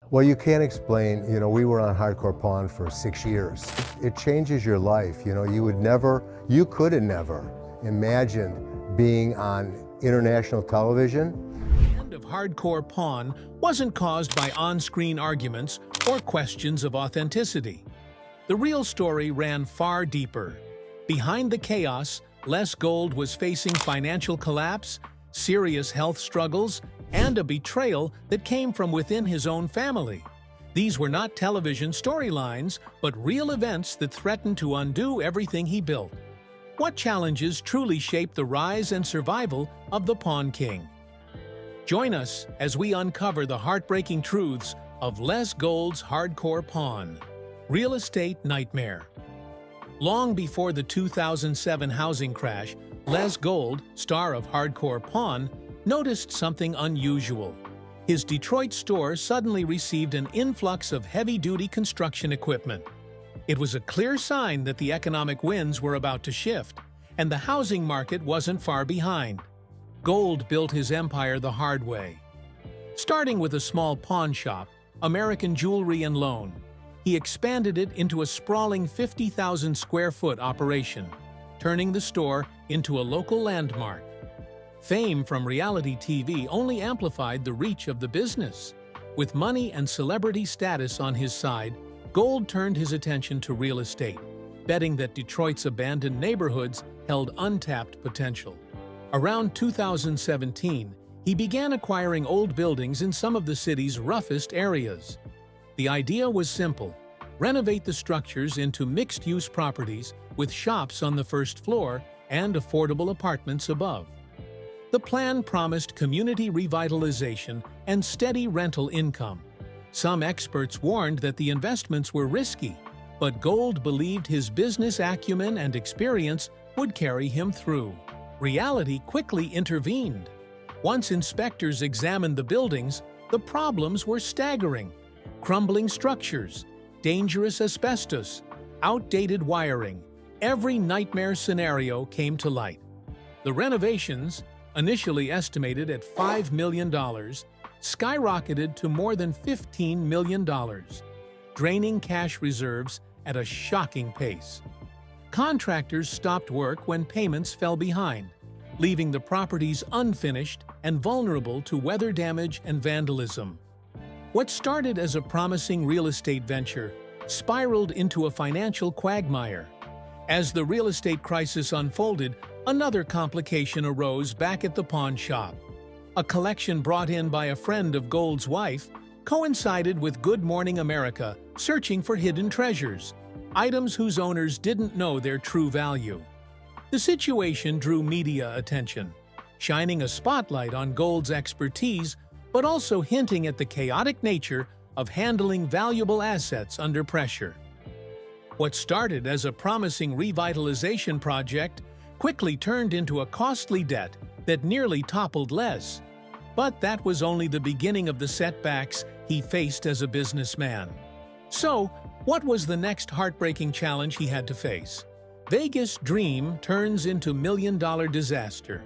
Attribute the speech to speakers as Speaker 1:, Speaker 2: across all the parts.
Speaker 1: Well, you can't explain, we were on Hardcore Pawn for 6 years. It changes your life, you could have never imagined being on international television.
Speaker 2: The end of Hardcore Pawn wasn't caused by on-screen arguments or questions of authenticity. The real story ran far deeper. Behind the chaos, Les Gold was facing financial collapse, serious health struggles, and a betrayal that came from within his own family. These were not television storylines, but real events that threatened to undo everything he built. What challenges truly shaped the rise and survival of the Pawn King? Join us as we uncover the heartbreaking truths of Les Gold's Hardcore Pawn. Real estate nightmare. Long before the 2007 housing crash, Les Gold, star of Hardcore Pawn, noticed something unusual. His Detroit store suddenly received an influx of heavy-duty construction equipment. It was a clear sign that the economic winds were about to shift, and the housing market wasn't far behind. Gold built his empire the hard way. Starting with a small pawn shop, American Jewelry and Loan, he expanded it into a sprawling 50,000-square-foot operation, turning the store into a local landmark. Fame from reality TV only amplified the reach of the business. With money and celebrity status on his side, Gold turned his attention to real estate, betting that Detroit's abandoned neighborhoods held untapped potential. Around 2017, he began acquiring old buildings in some of the city's roughest areas. The idea was simple: renovate the structures into mixed-use properties with shops on the first floor and affordable apartments above. The plan promised community revitalization and steady rental income. Some experts warned that the investments were risky, but Gold believed his business acumen and experience would carry him through. Reality quickly intervened. Once inspectors examined the buildings, the problems were staggering: crumbling structures, dangerous asbestos, outdated wiring. Every nightmare scenario came to light. The renovations, initially estimated at $5 million, skyrocketed to more than $15 million, draining cash reserves at a shocking pace. Contractors stopped work when payments fell behind, leaving the properties unfinished and vulnerable to weather damage and vandalism. What started as a promising real estate venture spiraled into a financial quagmire. As the real estate crisis unfolded, another complication arose back at the pawn shop. A collection brought in by a friend of Gold's wife coincided with Good Morning America searching for hidden treasures, items whose owners didn't know their true value. The situation drew media attention, shining a spotlight on Gold's expertise, but also hinting at the chaotic nature of handling valuable assets under pressure. What started as a promising revitalization project quickly turned into a costly debt that nearly toppled Les. But that was only the beginning of the setbacks he faced as a businessman. So, what was the next heartbreaking challenge he had to face? Vegas dream turns into million-dollar disaster.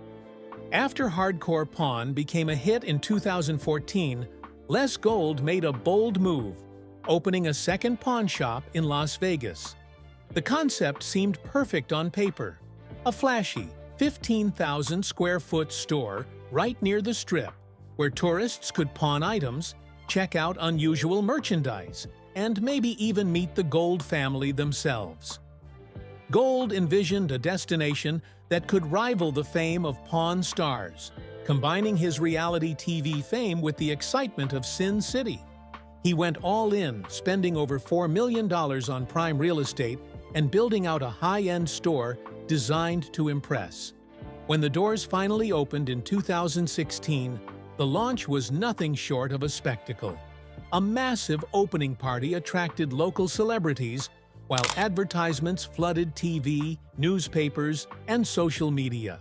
Speaker 2: After Hardcore Pawn became a hit in 2014, Les Gold made a bold move, opening a second pawn shop in Las Vegas. The concept seemed perfect on paper. A flashy, 15,000-square-foot store right near the Strip, where tourists could pawn items, check out unusual merchandise, and maybe even meet the Gold family themselves. Gold envisioned a destination that could rival the fame of Pawn Stars, combining his reality TV fame with the excitement of Sin City. He went all in, spending over $4 million on prime real estate and building out a high-end store designed to impress. When the doors finally opened in 2016, the launch was nothing short of a spectacle. A massive opening party attracted local celebrities, while advertisements flooded TV, newspapers, and social media.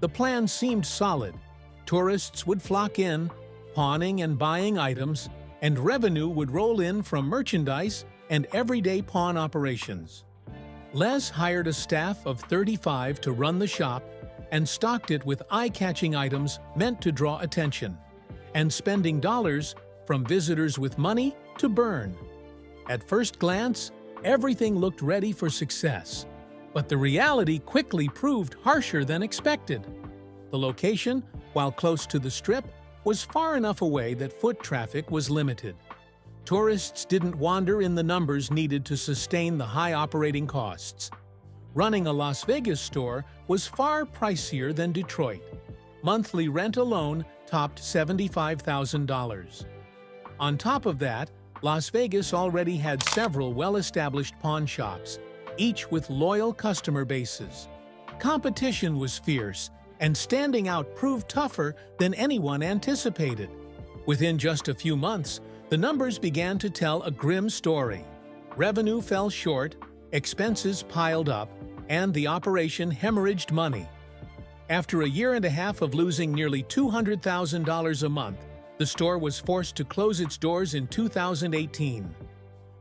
Speaker 2: The plan seemed solid. Tourists would flock in, pawning and buying items, and revenue would roll in from merchandise and everyday pawn operations. Les hired a staff of 35 to run the shop and stocked it with eye-catching items meant to draw attention. And spending dollars, from visitors with money to burn. At first glance, everything looked ready for success, but the reality quickly proved harsher than expected. The location, while close to the Strip, was far enough away that foot traffic was limited. Tourists didn't wander in the numbers needed to sustain the high operating costs. Running a Las Vegas store was far pricier than Detroit. Monthly rent alone topped $75,000. On top of that, Las Vegas already had several well-established pawn shops, each with loyal customer bases. Competition was fierce, and standing out proved tougher than anyone anticipated. Within just a few months, the numbers began to tell a grim story. Revenue fell short, expenses piled up, and the operation hemorrhaged money. After a year and a half of losing nearly $200,000 a month, the store was forced to close its doors in 2018.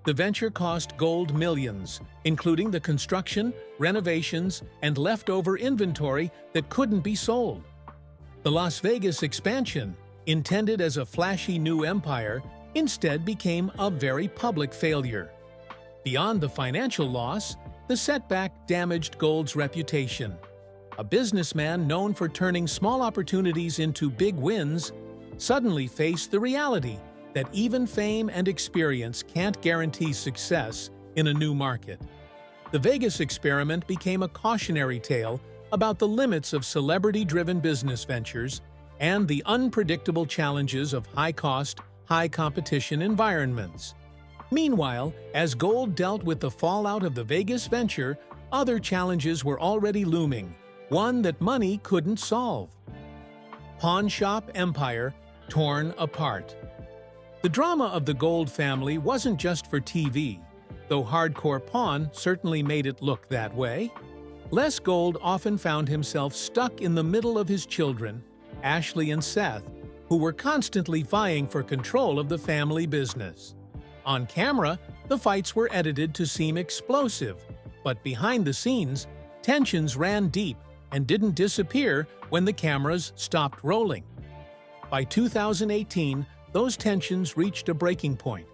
Speaker 2: The venture cost Gold millions, including the construction, renovations, and leftover inventory that couldn't be sold. The Las Vegas expansion, intended as a flashy new empire, instead became a very public failure. Beyond the financial loss, the setback damaged Gold's reputation. A businessman known for turning small opportunities into big wins suddenly faced the reality that even fame and experience can't guarantee success in a new market. The Vegas experiment became a cautionary tale about the limits of celebrity-driven business ventures and the unpredictable challenges of high-cost, high-competition environments. Meanwhile, as Gold dealt with the fallout of the Vegas venture, other challenges were already looming, one that money couldn't solve. Pawn shop empire torn apart. The drama of the Gold family wasn't just for TV, though Hardcore Pawn certainly made it look that way. Les Gold often found himself stuck in the middle of his children, Ashley and Seth, who were constantly vying for control of the family business. On camera, the fights were edited to seem explosive, but behind the scenes, tensions ran deep and didn't disappear when the cameras stopped rolling. By 2018, those tensions reached a breaking point.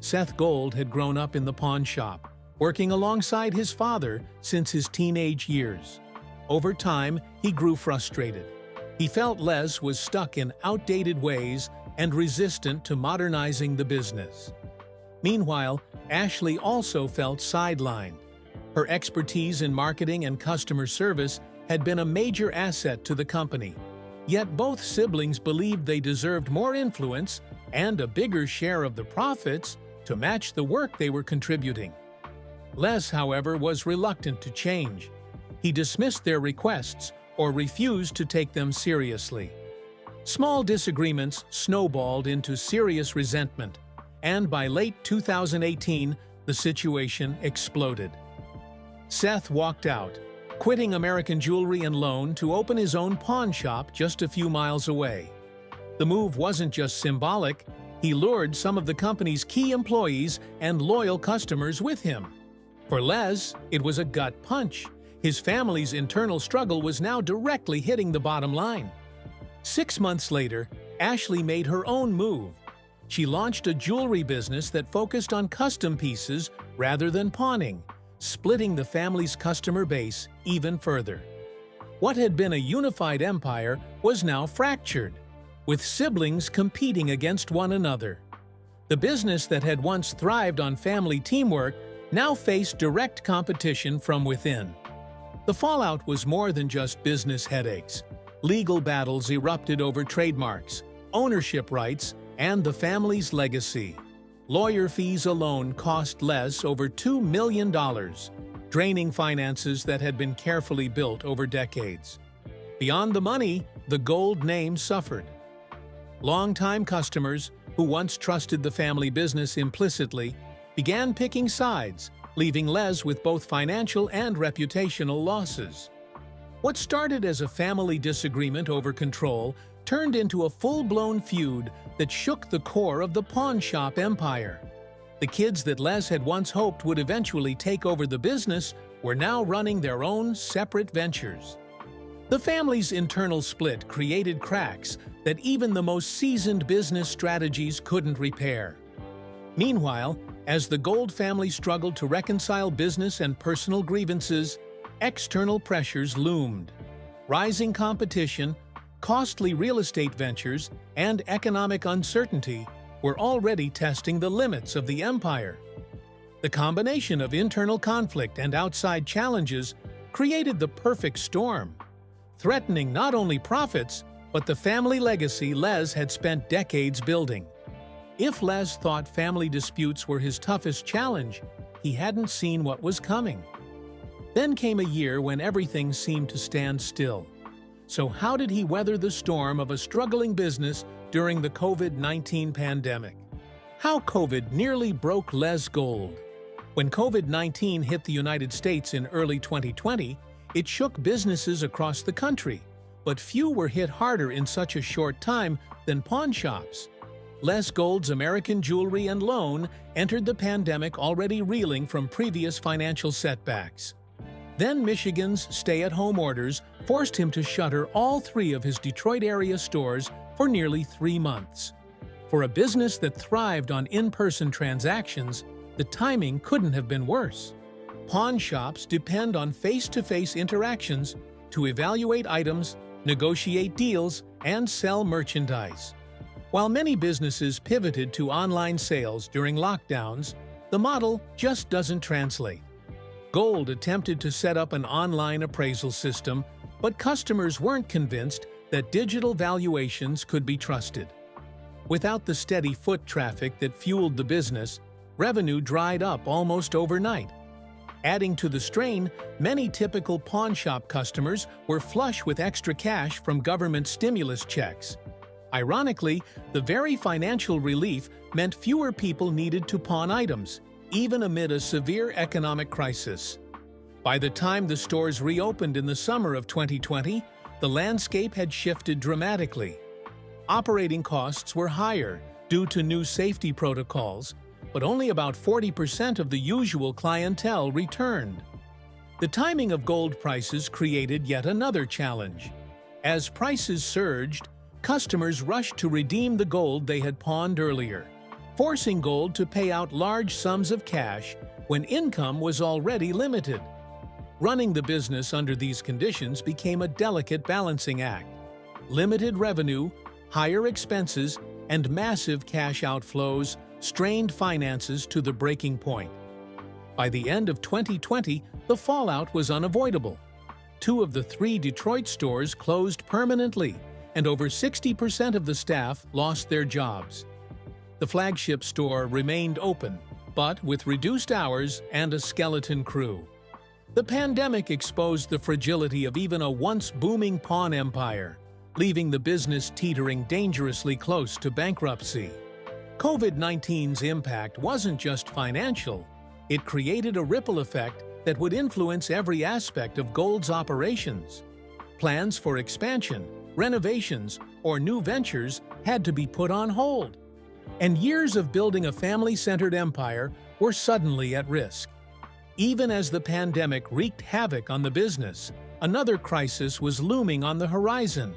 Speaker 2: Seth Gold had grown up in the pawn shop, working alongside his father since his teenage years. Over time, he grew frustrated. He felt Les was stuck in outdated ways and resistant to modernizing the business. Meanwhile, Ashley also felt sidelined. Her expertise in marketing and customer service had been a major asset to the company. Yet both siblings believed they deserved more influence and a bigger share of the profits to match the work they were contributing. Les, however, was reluctant to change. He dismissed their requests or refused to take them seriously. Small disagreements snowballed into serious resentment, and by late 2018, the situation exploded. Seth walked out, quitting American Jewelry and Loan to open his own pawn shop just a few miles away. The move wasn't just symbolic, he lured some of the company's key employees and loyal customers with him. For Les, it was a gut punch. His family's internal struggle was now directly hitting the bottom line. 6 months later, Ashley made her own move. She launched a jewelry business that focused on custom pieces rather than pawning, splitting the family's customer base even further. What had been a unified empire was now fractured, with siblings competing against one another. The business that had once thrived on family teamwork now faced direct competition from within. The fallout was more than just business headaches. Legal battles erupted over trademarks, ownership rights, and the family's legacy. Lawyer fees alone cost Les over $2 million, draining finances that had been carefully built over decades. Beyond the money, the Gold name suffered. Longtime customers, who once trusted the family business implicitly, began picking sides, leaving Les with both financial and reputational losses. What started as a family disagreement over control turned into a full-blown feud that shook the core of the pawn shop empire. The kids that Les had once hoped would eventually take over the business were now running their own separate ventures. The family's internal split created cracks that even the most seasoned business strategies couldn't repair. Meanwhile, as the Gold family struggled to reconcile business and personal grievances, external pressures loomed. Rising competition, costly real estate ventures, and economic uncertainty were already testing the limits of the empire. The combination of internal conflict and outside challenges created the perfect storm, threatening not only profits, but the family legacy Les had spent decades building. If Les thought family disputes were his toughest challenge, he hadn't seen what was coming. Then came a year when everything seemed to stand still. So how did he weather the storm of a struggling business during the COVID-19 pandemic? How COVID nearly broke Les Gold. When COVID-19 hit the United States in early 2020, it shook businesses across the country, but few were hit harder in such a short time than pawn shops. Les Gold's American Jewelry and Loan entered the pandemic already reeling from previous financial setbacks. Then Michigan's stay-at-home orders forced him to shutter all 3 of his Detroit-area stores for nearly 3 months. For a business that thrived on in-person transactions, the timing couldn't have been worse. Pawn shops depend on face-to-face interactions to evaluate items, negotiate deals, and sell merchandise. While many businesses pivoted to online sales during lockdowns, the model just doesn't translate. Gold attempted to set up an online appraisal system, but customers weren't convinced that digital valuations could be trusted. Without the steady foot traffic that fueled the business, revenue dried up almost overnight. Adding to the strain, many typical pawn shop customers were flush with extra cash from government stimulus checks. Ironically, the very financial relief meant fewer people needed to pawn items, even amid a severe economic crisis. By the time the stores reopened in the summer of 2020, the landscape had shifted dramatically. Operating costs were higher due to new safety protocols, but only about 40% of the usual clientele returned. The timing of gold prices created yet another challenge. As prices surged, customers rushed to redeem the gold they had pawned earlier, forcing Gold to pay out large sums of cash when income was already limited. Running the business under these conditions became a delicate balancing act. Limited revenue, higher expenses, and massive cash outflows strained finances to the breaking point. By the end of 2020, the fallout was unavoidable. 2 of the 3 Detroit stores closed permanently, and over 60% of the staff lost their jobs. The flagship store remained open, but with reduced hours and a skeleton crew. The pandemic exposed the fragility of even a once booming pawn empire, leaving the business teetering dangerously close to bankruptcy. COVID-19's impact wasn't just financial, it created a ripple effect that would influence every aspect of Gold's operations. Plans for expansion, renovations, or new ventures had to be put on hold. And years of building a family-centered empire were suddenly at risk. Even as the pandemic wreaked havoc on the business, another crisis was looming on the horizon.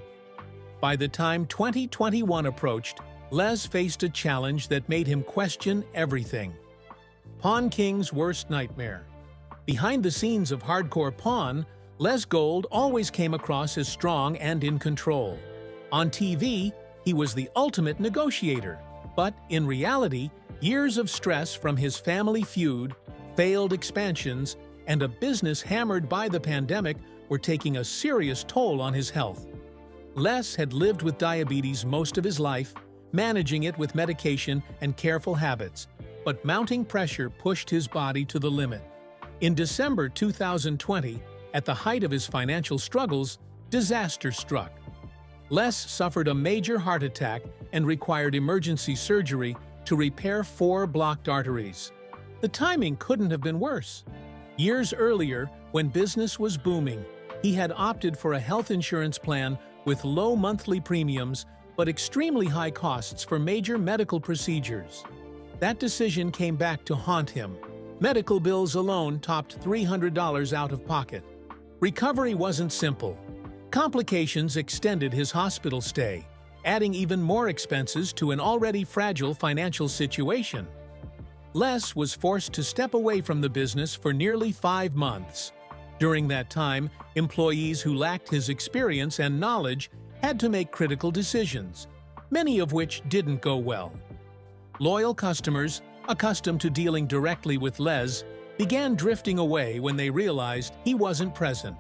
Speaker 2: By the time 2021 approached, Les faced a challenge that made him question everything. Pawn King's worst nightmare. Behind the scenes of hardcore pawn, Les Gold always came across as strong and in control. On TV, he was the ultimate negotiator, but in reality, years of stress from his family feud, failed expansions, and a business hammered by the pandemic were taking a serious toll on his health. Les had lived with diabetes most of his life, managing it with medication and careful habits, but mounting pressure pushed his body to the limit. In December 2020, at the height of his financial struggles, disaster struck. Les suffered a major heart attack and required emergency surgery to repair 4 blocked arteries. The timing couldn't have been worse. Years earlier, when business was booming, he had opted for a health insurance plan with low monthly premiums but extremely high costs for major medical procedures. That decision came back to haunt him. Medical bills alone topped $300 out of pocket. Recovery wasn't simple. Complications extended his hospital stay, adding even more expenses to an already fragile financial situation. Les was forced to step away from the business for nearly 5 months. During that time, employees who lacked his experience and knowledge had to make critical decisions, many of which didn't go well. Loyal customers, accustomed to dealing directly with Les, began drifting away when they realized he wasn't present.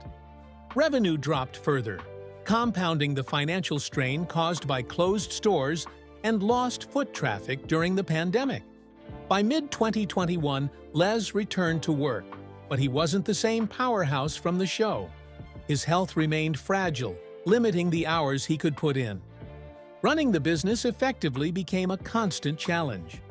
Speaker 2: Revenue dropped further, compounding the financial strain caused by closed stores and lost foot traffic during the pandemic. By mid-2021, Les returned to work, but he wasn't the same powerhouse from the show. His health remained fragile, limiting the hours he could put in. Running the business effectively became a constant challenge.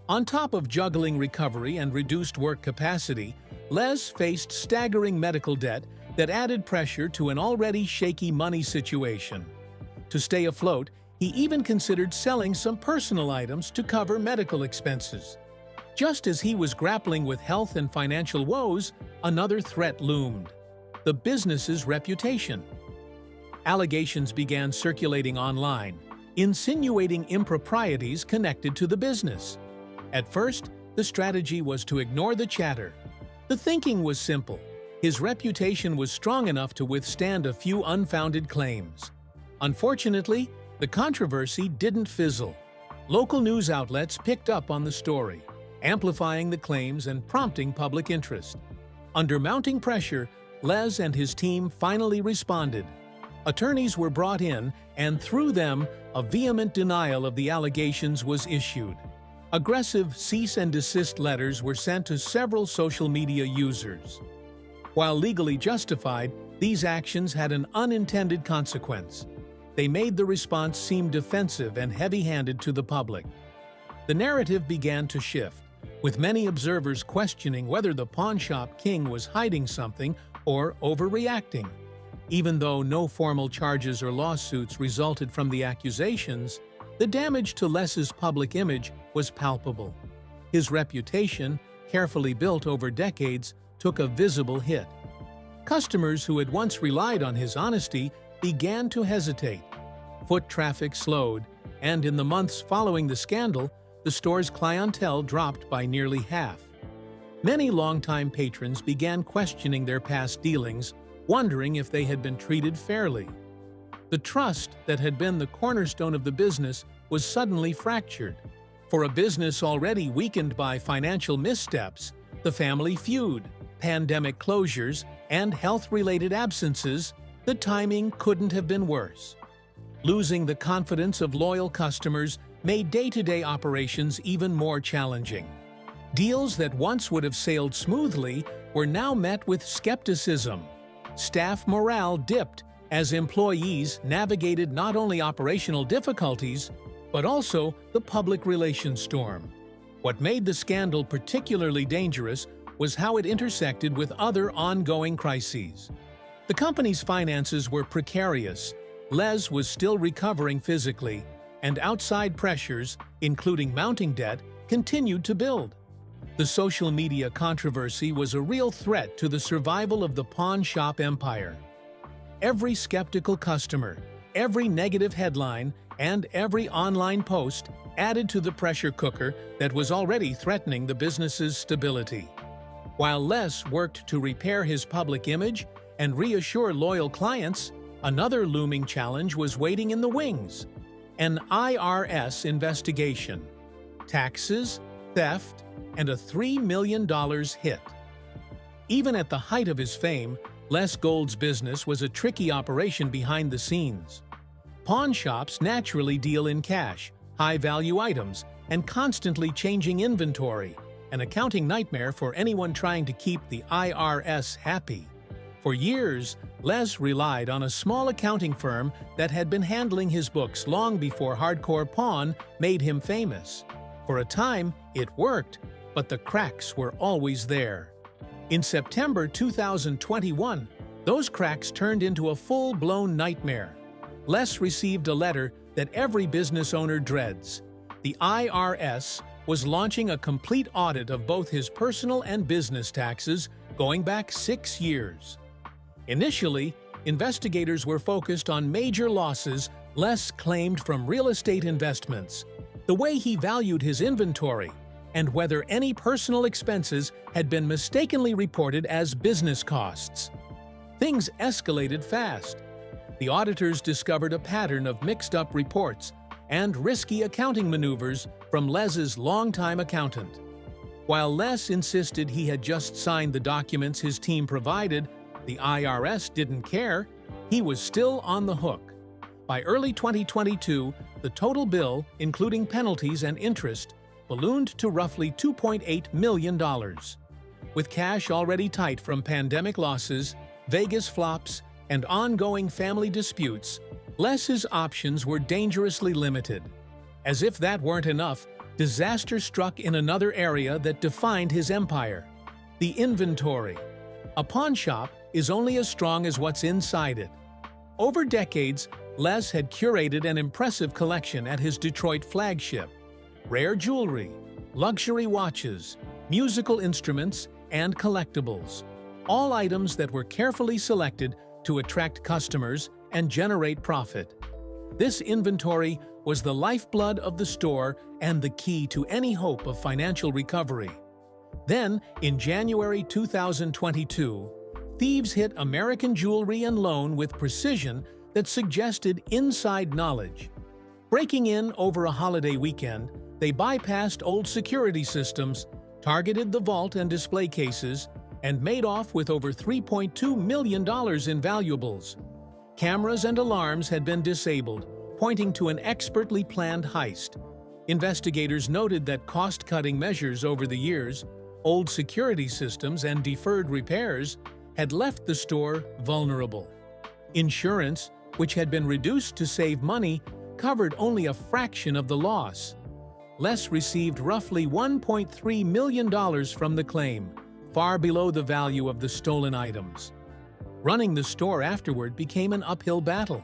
Speaker 2: On top of juggling recovery and reduced work capacity, Les faced staggering medical debt that added pressure to an already shaky money situation. To stay afloat, he even considered selling some personal items to cover medical expenses. Just as he was grappling with health and financial woes, another threat loomed: the business's reputation. Allegations began circulating online, insinuating improprieties connected to the business. At first, the strategy was to ignore the chatter. The thinking was simple: his reputation was strong enough to withstand a few unfounded claims. Unfortunately, the controversy didn't fizzle. Local news outlets picked up on the story, amplifying the claims and prompting public interest. Under mounting pressure, Les and his team finally responded. Attorneys were brought in, and through them, a vehement denial of the allegations was issued. Aggressive cease and desist letters were sent to several social media users. While legally justified, these actions had an unintended consequence. They made the response seem defensive and heavy-handed to the public. The narrative began to shift, with many observers questioning whether the pawnshop king was hiding something or overreacting. Even though no formal charges or lawsuits resulted from the accusations, the damage to Les's public image was palpable. His reputation, carefully built over decades, took a visible hit. Customers who had once relied on his honesty began to hesitate. Foot traffic slowed, and in the months following the scandal, the store's clientele dropped by nearly half. Many longtime patrons began questioning their past dealings, wondering if they had been treated fairly. The trust that had been the cornerstone of the business was suddenly fractured. For a business already weakened by financial missteps, the family feud, pandemic closures, and health-related absences, the timing couldn't have been worse. Losing the confidence of loyal customers made day-to-day operations even more challenging. Deals that once would have sailed smoothly were now met with skepticism. Staff morale dipped as employees navigated not only operational difficulties, but also the public relations storm. What made the scandal particularly dangerous was how it intersected with other ongoing crises. The company's finances were precarious, Les was still recovering physically, and outside pressures, including mounting debt, continued to build. The social media controversy was a real threat to the survival of the pawn shop empire. Every skeptical customer, every negative headline, and every online post added to the pressure cooker that was already threatening the business's stability. While Les worked to repair his public image and reassure loyal clients, another looming challenge was waiting in the wings: an IRS investigation, taxes, theft, and a $3 million hit. Even at the height of his fame, Les Gold's business was a tricky operation behind the scenes. Pawn shops naturally deal in cash, high-value items, and constantly changing inventory, an accounting nightmare for anyone trying to keep the IRS happy. For years, Les relied on a small accounting firm that had been handling his books long before Hardcore Pawn made him famous. For a time, it worked, but the cracks were always there. In September 2021, those cracks turned into a full-blown nightmare. Les received a letter that every business owner dreads. The IRS was launching a complete audit of both his personal and business taxes going back 6 years. Initially, investigators were focused on major losses Les claimed from real estate investments, the way he valued his inventory, and whether any personal expenses had been mistakenly reported as business costs. Things escalated fast. The auditors discovered a pattern of mixed-up reports and risky accounting maneuvers from Les's longtime accountant. While Les insisted he had just signed the documents his team provided, the IRS didn't care. He was still on the hook. By early 2022, the total bill, including penalties and interest, ballooned to roughly $2.8 million. With cash already tight from pandemic losses, Vegas flops, and ongoing family disputes, Les's options were dangerously limited. As if that weren't enough, disaster struck in another area that defined his empire: the inventory. A pawn shop is only as strong as what's inside it. Over decades, Les had curated an impressive collection at his Detroit flagship: rare jewelry, luxury watches, musical instruments, and collectibles. All items that were carefully selected to attract customers and generate profit. This inventory was the lifeblood of the store and the key to any hope of financial recovery. Then, in January 2022, thieves hit American Jewelry and Loan with precision that suggested inside knowledge. Breaking in over a holiday weekend, they bypassed old security systems, targeted the vault and display cases, and made off with over $3.2 million in valuables. Cameras and alarms had been disabled, pointing to an expertly planned heist. Investigators noted that cost-cutting measures over the years, old security systems, and deferred repairs had left the store vulnerable. Insurance, which had been reduced to save money, covered only a fraction of the loss. Les received roughly $1.3 million from the claim, far below the value of the stolen items. Running the store afterward became an uphill battle.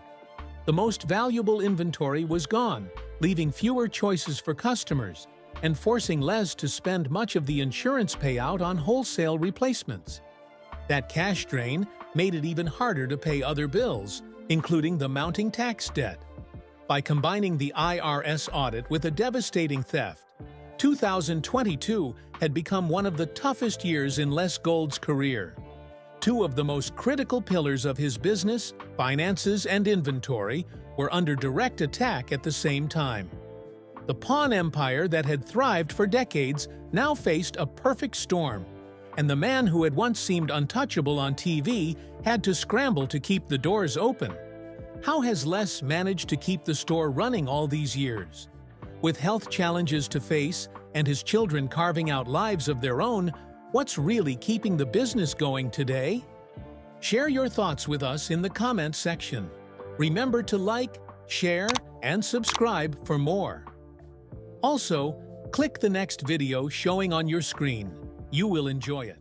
Speaker 2: The most valuable inventory was gone, leaving fewer choices for customers, and forcing Les to spend much of the insurance payout on wholesale replacements. That cash drain made it even harder to pay other bills, including the mounting tax debt. By combining the IRS audit with a devastating theft, 2022 had become one of the toughest years in Les Gold's career. Two of the most critical pillars of his business, finances, and inventory, were under direct attack at the same time. The pawn empire that had thrived for decades now faced a perfect storm, and the man who had once seemed untouchable on TV had to scramble to keep the doors open. How has Les managed to keep the store running all these years? With health challenges to face and his children carving out lives of their own, what's really keeping the business going today? Share your thoughts with us in the comments section. Remember to like, share, and subscribe for more. Also, click the next video showing on your screen. You will enjoy it.